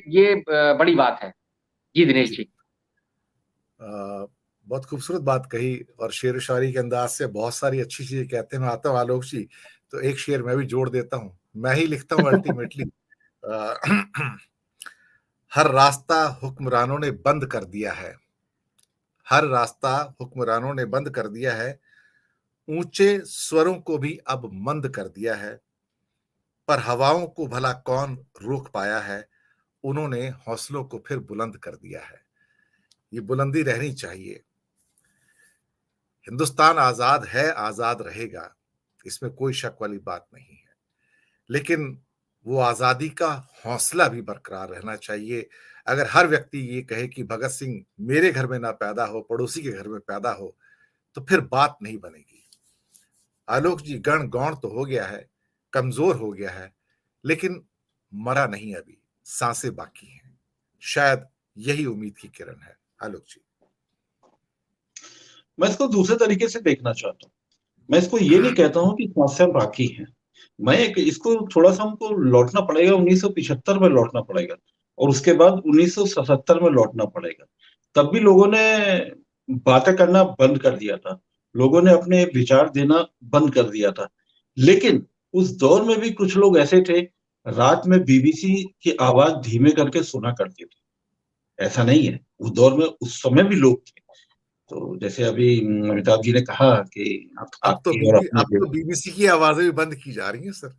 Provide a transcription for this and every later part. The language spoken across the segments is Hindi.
ये बड़ी बात है। जी दिनेश जी। जी। बहुत खूबसूरत बात कही और शेर व शायरी के अंदाज से बहुत सारी अच्छी चीजें कहते हैं। मैं आता हूँ आलोक जी, तो एक शेर मैं भी जोड़ देता हूँ, मैं ही लिखता हूँ अल्टीमेटली। हर रास्ता हुक्मरानों ने बंद कर दिया है, हर रास्ता हुक्मरानों ने बंद कर दिया है, ऊंचे स्वरों को भी अब मंद कर दिया है, पर हवाओं को भला कौन रोक पाया है, उन्होंने हौसलों को फिर बुलंद कर दिया है। ये बुलंदी रहनी चाहिए। हिंदुस्तान आजाद है, आजाद रहेगा, इसमें कोई शक वाली बात नहीं है, लेकिन वो आजादी का हौसला भी बरकरार रहना चाहिए। अगर हर व्यक्ति ये कहे कि भगत सिंह मेरे घर में ना पैदा हो, पड़ोसी के घर में पैदा हो, तो फिर बात नहीं बनेगी। आलोक जी, गण गौण तो हो गया है, कमजोर हो गया है, लेकिन मरा नहीं अभी, सांसें बाकी हैं। शायद यही उम्मीद की किरण है। आलोक जी। मैं इसको दूसरे तरीके से देखना चाहता हूँ। मैं इसको ये नहीं कहता हूँ कि समस्या बाकी है। मैं इसको थोड़ा सा हमको लौटना पड़ेगा, 1975 में लौटना पड़ेगा और उसके बाद 1977 में लौटना पड़ेगा। तब भी लोगों ने बातें करना बंद कर दिया था, लोगों ने अपने विचार देना बंद कर दिया था। लेकिन उस दौर में भी कुछ लोग ऐसे थे, रात में बीबीसी की आवाज धीमे करके सुना करते थे। ऐसा नहीं है, उस दौर में उस समय भी लोग थे। तो जैसे अभी अमिताभ जी ने कहा कि आपकी और अपने अब तो बीबीसी की आवाजें भी बंद की जा रही हैं सर।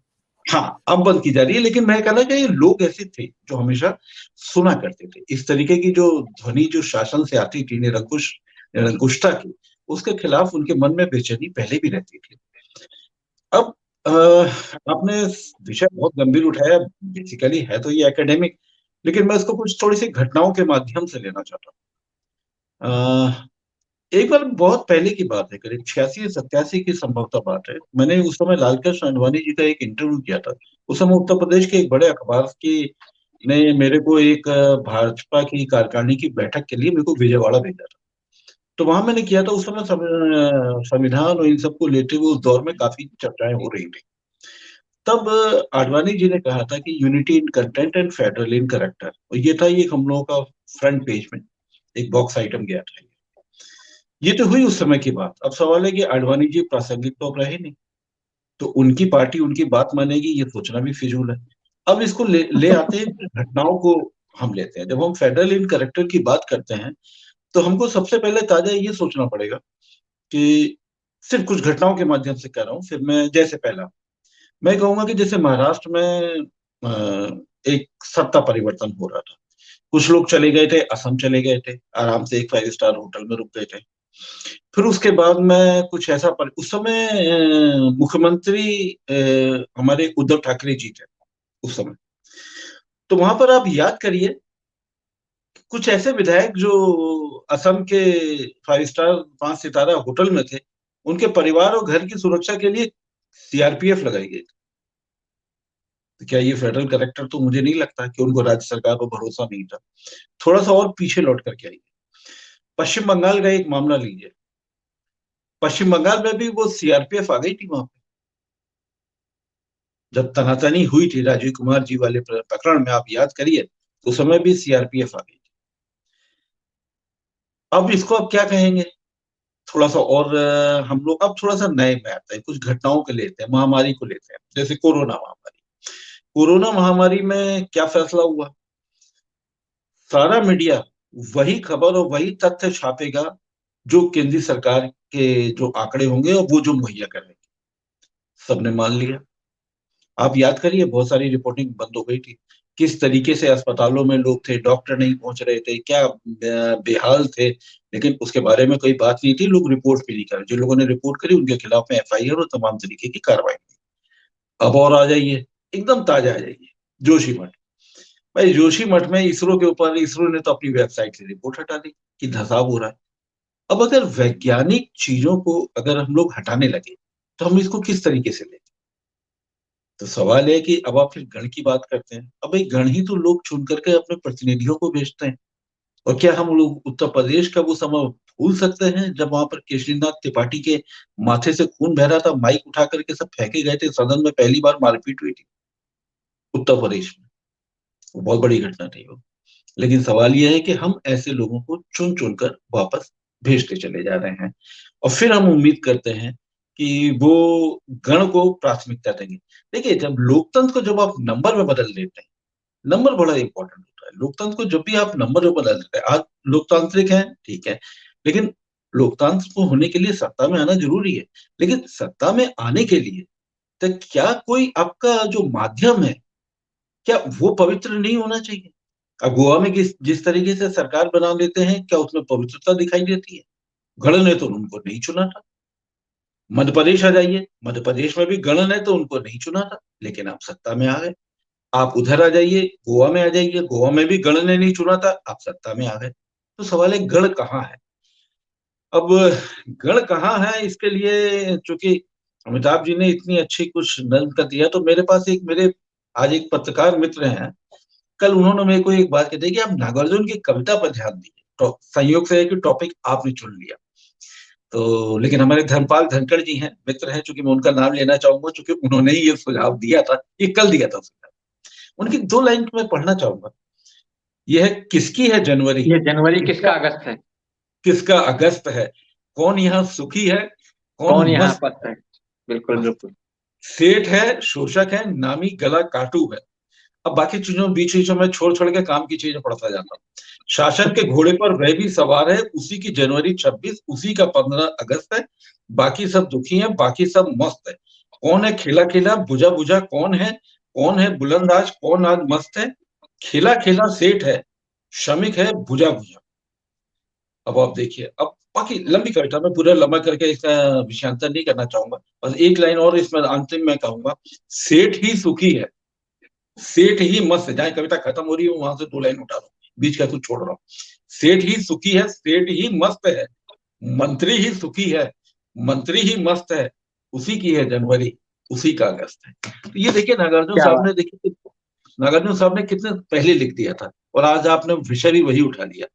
हाँ, अब बंद की जा रही है, लेकिन मैं कहना कि लोग ऐसे थे जो हमेशा सुना करते थे। इस तरीके की जो ध्वनि जो शासन से आती थी, निरंकुशता की, उसके खिलाफ उनके मन में बेचैनी पहले भी रहती थी। अब आपने विषय बहुत गंभीर उठाया, बेसिकली है तो ये एकेडमिक, लेकिन मैं इसको कुछ थोड़ी सी घटनाओं के माध्यम से लेना चाहता हूँ। एक बार बहुत पहले की बात है, करीब 86 87 की संभवतः बात है। मैंने उस समय लालकृष्ण आडवाणी जी का एक इंटरव्यू किया था। उस समय उत्तर प्रदेश के एक बड़े अखबार की ने मेरे को एक भाजपा की कार्यकारिणी की बैठक के लिए मेरे को विजयवाड़ा भेजा था। तो वहां मैंने किया था। उस समय संविधान और इन सबको लेते हुए उस दौर में काफी चर्चाएं हो रही थी। तब आडवाणी जी ने कहा था कि unity in content and federal in character, और ये था, ये हम लोगों का फ्रंट पेज में एक बॉक्स आइटम गया था। ये तो हुई उस समय की बात। अब सवाल है कि आडवाणी जी प्रासंगिक तो अब रहे नहीं, तो उनकी पार्टी उनकी बात मानेगी, ये सोचना भी फिजूल है। अब इसको ले आते हैं, फिर घटनाओं को हम लेते हैं। जब हम फेडरल इन करेक्टर की बात करते हैं, तो हमको सबसे पहले ताजा ये सोचना पड़ेगा कि सिर्फ कुछ घटनाओं के माध्यम से कह रहा हूँ। फिर मैं जैसे पहला मैं कहूंगा कि जैसे महाराष्ट्र में एक सत्ता परिवर्तन हो रहा था। कुछ लोग चले गए थे, असम चले गए थे, आराम से एक 5 स्टार होटल में रुक गए थे। फिर उसके बाद में कुछ ऐसा उस समय मुख्यमंत्री हमारे उद्धव ठाकरे जी थे उस समय। तो वहां पर आप याद करिए, कुछ ऐसे विधायक जो असम के 5 स्टार 5 सितारा होटल में थे, उनके परिवार और घर की सुरक्षा के लिए सीआरपीएफ लगाई गई थी। तो क्या ये फेडरल करेक्टर? तो मुझे नहीं लगता कि उनको राज्य सरकार पर भरोसा नहीं था। थोड़ा सा और पीछे लौट करके आइए, पश्चिम बंगाल का एक मामला लीजिए। पश्चिम बंगाल में भी वो सीआरपीएफ आ गई थी वहां पे। जब तनातनी हुई थी राजीव कुमार जी वाले प्रकरण में, आप याद करिए, उस समय भी सीआरपीएफ आ गई थी। अब इसको अब क्या कहेंगे? थोड़ा सा और हम लोग अब थोड़ा सा नए में आते हैं, कुछ घटनाओं के लेते हैं, महामारी को लेते हैं, जैसे कोरोना महामारी। कोरोना महामारी में क्या फैसला हुआ? सारा मीडिया वही खबर और वही तथ्य छापेगा जो केंद्रीय सरकार के जो आंकड़े होंगे और वो जो मुहैया करेंगे। सबने मान लिया। आप याद करिए, बहुत सारी रिपोर्टिंग बंद हो गई थी। किस तरीके से अस्पतालों में लोग थे, डॉक्टर नहीं पहुंच रहे थे, क्या बेहाल थे। लेकिन उसके बारे में कोई बात नहीं थी, लोग रिपोर्ट भी नहीं कर रहे। जो लोगों ने रिपोर्ट करी उनके खिलाफ में एफआईआर और तमाम तरीके की कार्रवाई। अब और आ जाइए, एकदम ताजा आ जाइए, जोशीमठ। भाई जोशीमठ में इसरो के ऊपर, इसरो ने तो अपनी वेबसाइट से रिपोर्ट हटा दी कि धसाव हो रहा है। अब अगर वैज्ञानिक चीजों को अगर हम लोग हटाने लगे, तो हम इसको किस तरीके से लें? तो सवाल है कि अब आप फिर गण की बात करते हैं। अब एक गण ही तो लोग चुन करके अपने प्रतिनिधियों को भेजते हैं। और क्या हम लोग उत्तर प्रदेश का वो समय भूल सकते हैं जब वहां पर केशरीनाथ त्रिपाठी के माथे से खून बह रहा था, माइक उठा करके सब फेंके गए थे, सदन में पहली बार मारपीट हुई थी उत्तर प्रदेश में। वो बहुत बड़ी घटना थी वो। लेकिन सवाल यह है कि हम ऐसे लोगों को चुन चुनकर वापस भेजते चले जा रहे हैं, और फिर हम उम्मीद करते हैं कि वो गण को प्राथमिकता देंगे। देखिए, जब लोकतंत्र को जब आप नंबर में बदल देते हैं, नंबर बड़ा इंपॉर्टेंट होता है। लोकतंत्र को जब भी आप नंबर में बदल देते हैं, आज लोकतांत्रिक है, ठीक है, लेकिन लोकतंत्र को होने के लिए सत्ता में आना जरूरी है। लेकिन सत्ता में आने के लिए तो क्या कोई आपका जो माध्यम है, क्या वो पवित्र नहीं होना चाहिए? अब गोवा में जिस तरीके से सरकार बना लेते हैं, क्या उसमें पवित्रता दिखाई देती है? गण ने तो उनको नहीं चुना था। मध्य प्रदेश आ जाइए, मध्य प्रदेश में भी गण ने तो उनको नहीं चुना था, लेकिन आप सत्ता में आ गए। आप उधर आ जाइए, गोवा में आ जाइए, गोवा में भी गण ने नहीं चुना था, आप सत्ता में आ गए। तो सवाल है, गण कहाँ है? अब गण कहाँ है, इसके लिए चूंकि अमिताभ जी ने इतनी अच्छी कुछ नज्म कर दिया, तो मेरे पास मेरे आज एक पत्रकार मित्र हैं, कल उन्होंने मेरे को एक बात कही थी कि आप नागार्जुन की कविता पर ध्यान दीजिए। तो संयोग से है कि टॉपिक आपने चुन लिया। तो लेकिन हमारे धर्मपाल धनखड़ जी हैं, मित्र हैं, चूंकि मैं उनका नाम लेना चाहूंगा, चूंकि उन्होंने ही ये सुझाव दिया था, ये कल दिया था सुझाव। उनकी 2 लाइन मैं पढ़ना चाहूंगा। यह है, किसकी है जनवरी, ये जनवरी किसका अगस्त है, किसका अगस्त है, कौन यहाँ सुखी है, कौन कौन यहाँ मस्त पस्त है। बिल्कुल मस्त, बिल्कुल। सेठ है, शोषक है, नामी गला काटू है। अब बाकी चीजों बीच बीच में छोड़ छोड़ के काम की चीजें पढ़ता जाता हूँ। शासन के घोड़े पर वह भी सवार है, उसी की जनवरी 26, उसी का 15 अगस्त है। बाकी सब दुखी हैं, बाकी सब मस्त है। कौन है खेला खेला बुझा बुझा, कौन है बुलंद आज, कौन आज मस्त है। खेला खेला सेठ है, श्रमिक है बुझा बुझा। अब आप देखिए, अब बाकी लंबी कविता में पूरा लंबा करके इसका विषयांतर नहीं करना चाहूंगा, बस एक लाइन और इसमें अंतिम में कहूंगा। सेठ ही सुखी है, सेठ ही मस्त है। जहां कविता खत्म हो रही है वहां से 2 लाइन उठा रहा हूँ, बीच का कुछ छोड़ रहा हूँ। सेठ ही सुखी है, सेठ ही मस्त है, मंत्री ही सुखी है, मंत्री ही मस्त है, उसी की है जनवरी, उसी का अगस्त है। तो ये देखिए, क्या बात। नागार्जुन साहब ने कितने पहले लिख दिया था, और आज आपने विषय भी वही उठा लिया।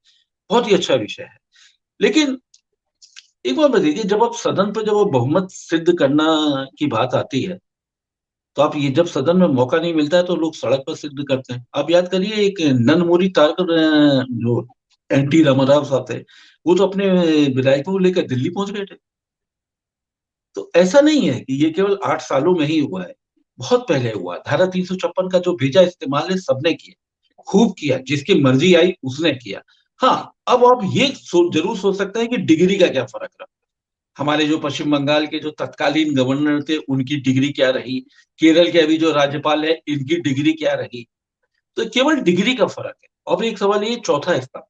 बहुत ही अच्छा विषय है। लेकिन एक बात बताइए, जब आप सदन पर जब वो बहुमत सिद्ध करना की बात आती है, तो आप ये जब सदन में मौका नहीं मिलता है तो लोग सड़क पर सिद्ध करते हैं। आप याद करिए, एक ननमुरी तारकर जो एनटी रामाराव साहब थे, वो तो अपने विधायकों को लेकर दिल्ली पहुंच गए थे। तो ऐसा नहीं है कि ये केवल 8 सालों में ही हुआ है, बहुत पहले हुआ। धारा 356 का जो भेजा इस्तेमाल है सबने किया, खूब किया, जिसकी मर्जी आई उसने किया। हाँ, अब आप ये जरूर सोच सकते हैं कि डिग्री का क्या फर्क रहा। हमारे जो पश्चिम बंगाल के जो तत्कालीन गवर्नर थे उनकी डिग्री क्या रही, केरल के अभी जो राज्यपाल है इनकी डिग्री क्या रही। तो केवल डिग्री का फर्क है। अब एक सवाल ये, चौथा स्तंभ,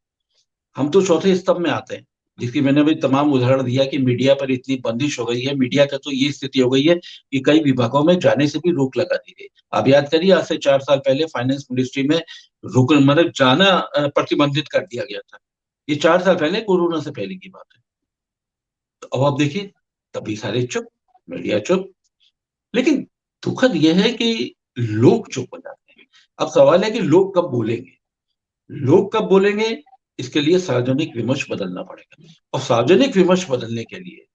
हम तो चौथे स्तंभ में आते हैं, जिसकी मैंने अभी तमाम उदाहरण दिया कि मीडिया पर इतनी बंदिश हो गई है। मीडिया का तो ये स्थिति हो गई है कि कई विभागों में जाने से भी रोक लगा दी गई। आप याद करिए, आज से 4 साल पहले फाइनेंस मिनिस्ट्री में रुक मतलब जाना प्रतिबंधित कर दिया गया था। ये 4 साल पहले, कोरोना से पहले की बात है। तो अब आप देखिए, तभी सारे चुप, मीडिया चुप। लेकिन दुखद यह है कि लोग चुप हो जाते हैं। अब सवाल है कि लोग कब बोलेंगे, लोग कब बोलेंगे, इसके लिए सार्वजनिक विमर्श बदलना पड़ेगा। और सार्वजनिक विमर्श बदलने के लिए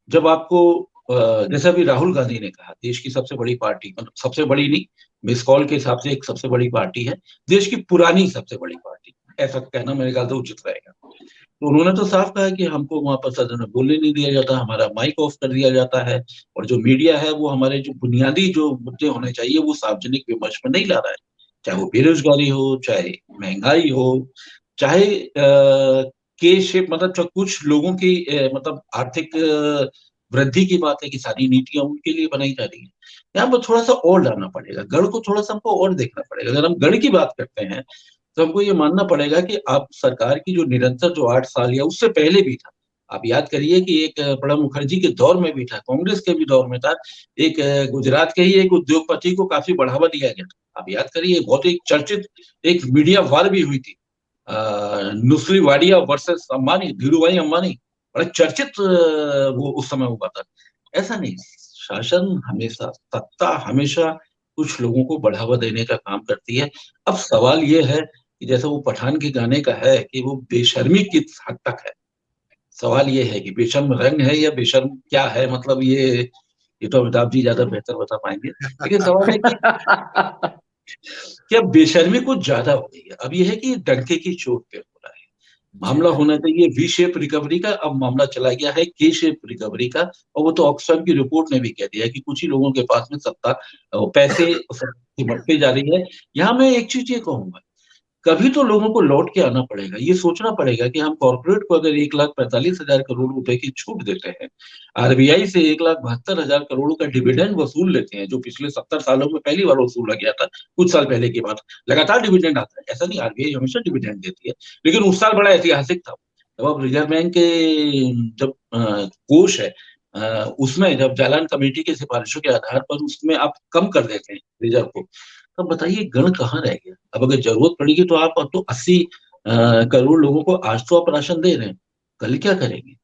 जब आपको जैसा भी राहुल गांधी ने कहा, देश की सबसे बड़ी पार्टी, मतलब सबसे बड़ी नहीं, मिस कॉल के हिसाब से एक सबसे बड़ी पार्टी है, देश की पुरानी सबसे बड़ी पार्टी, ऐसा कहना मेरे ख्याल से उचित रहेगा। तो उन्होंने तो साफ कहा कि हमको वहां पर सदन में बोलने नहीं दिया जाता, हमारा माइक ऑफ कर दिया जाता है, और जो मीडिया है वो हमारे जो बुनियादी जो मुद्दे होने चाहिए वो सार्वजनिक विमर्श में नहीं ला रहा है। चाहे वो बेरोजगारी हो, चाहे महंगाई हो, चाहे के शेप, मतलब जो कुछ लोगों की मतलब आर्थिक वृद्धि की बात है कि सारी नीतियां उनके लिए बनाई जा रही है। यहाँ पर थोड़ा सा और लाना पड़ेगा, गढ़ को थोड़ा सा हमको और देखना पड़ेगा। अगर हम गढ़ की बात करते हैं तो हमको ये मानना पड़ेगा कि आप सरकार की जो निरंतर जो 8 साल या उससे पहले भी था, आप याद करिए कि एक प्रणब मुखर्जी के दौर में भी था, कांग्रेस के भी दौर में था, एक गुजरात के ही एक उद्योगपति को काफी बढ़ावा दिया गया था। आप याद करिए, बहुत एक चर्चित एक मीडिया वार भी हुई थी, नुस्ली वाडिया वर्सेस अंबानी, धीरू भाई अंबानी, बड़ा चर्चित वो उस समय हुआ था। ऐसा नहीं, शासन हमेशा, सत्ता हमेशा कुछ लोगों को बढ़ावा देने का काम करती है। अब सवाल ये है कि जैसा वो पठान के गाने का है कि वो बेशर्मी किस हद तक है। सवाल ये है कि बेशर्म रंग है या बेशर्म क्या है, मतलब ये तो अमिताभ जी ज्यादा बेहतर बता पाएंगे। लेकिन सवाल है कि क्या बेशर्मी कुछ ज्यादा हो गई है। अब ये है कि डंके की चोट पे हो रहा है, मामला जी होना चाहिए वी शेप रिकवरी का, अब मामला चला गया है के शेप रिकवरी का। और वो तो ऑक्सफैम की रिपोर्ट ने भी कह दिया है कि कुछ ही लोगों के पास में सत्ता, पैसे बढ़ते जा रही है। यहाँ मैं एक चीज ये कहूंगा, कभी तो लोगों को लौट के आना पड़ेगा, ये सोचना पड़ेगा कि हम कॉर्पोरेट को अगर 1,45,000 करोड़ रुपए की छूट देते हैं, आरबीआई से 1,72,000 करोड़ का डिविडेंड वसूल लेते हैं, जो पिछले 70 सालों में पहली बार वसूला गया था, कुछ साल पहले की बात। लगातार डिविडेंड आता है, ऐसा नहीं, आरबीआई हमेशा डिविडेंड देती है, लेकिन उस साल बड़ा ऐतिहासिक था। जब अब रिजर्व बैंक के जब कोष है, उसमें जब जालान कमेटी की सिफारिशों के आधार पर उसमें आप कम कर देते हैं रिजर्व को, तब बताइए गण कहाँ रह गया। अब अगर जरूरत पड़ेगी तो आप, अब तो 80 करोड़ लोगों को आज तो आप राशन दे रहे हैं, कल क्या करेंगे।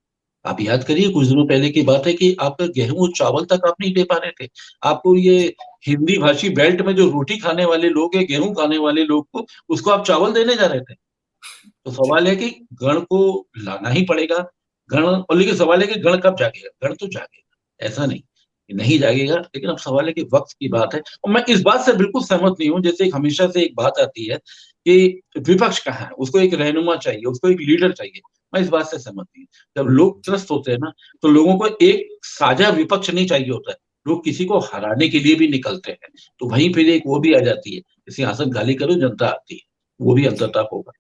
आप याद करिए, कुछ दिनों पहले की बात है कि आपका गेहूं और चावल तक आप नहीं दे पा रहे थे। आपको ये हिंदी भाषी बेल्ट में जो रोटी खाने वाले लोग हैं, गेहूं खाने वाले लोग को, उसको आप चावल देने जा रहे थे। तो सवाल है कि गण को लाना ही पड़ेगा। गण, और लेकिन सवाल है कि गण कब जागेगा। गण तो जागेगा, ऐसा नहीं कि नहीं जागेगा, लेकिन अब सवाल है कि वक्त की बात है। और मैं इस बात से बिल्कुल सहमत नहीं हूं, जैसे हमेशा से एक बात आती है कि विपक्ष कहाँ है, उसको एक रहनुमा चाहिए, उसको एक लीडर चाहिए। मैं इस बात से सहमत नहीं हूं। जब लोग त्रस्त होते हैं ना, तो लोगों को एक साझा विपक्ष नहीं चाहिए होता है, लोग किसी को हराने के लिए भी निकलते हैं। तो वहीं फिर एक वो भी आ जाती है, सिंहासन खाली करो जनता आती है, वो भी अंततः होगा।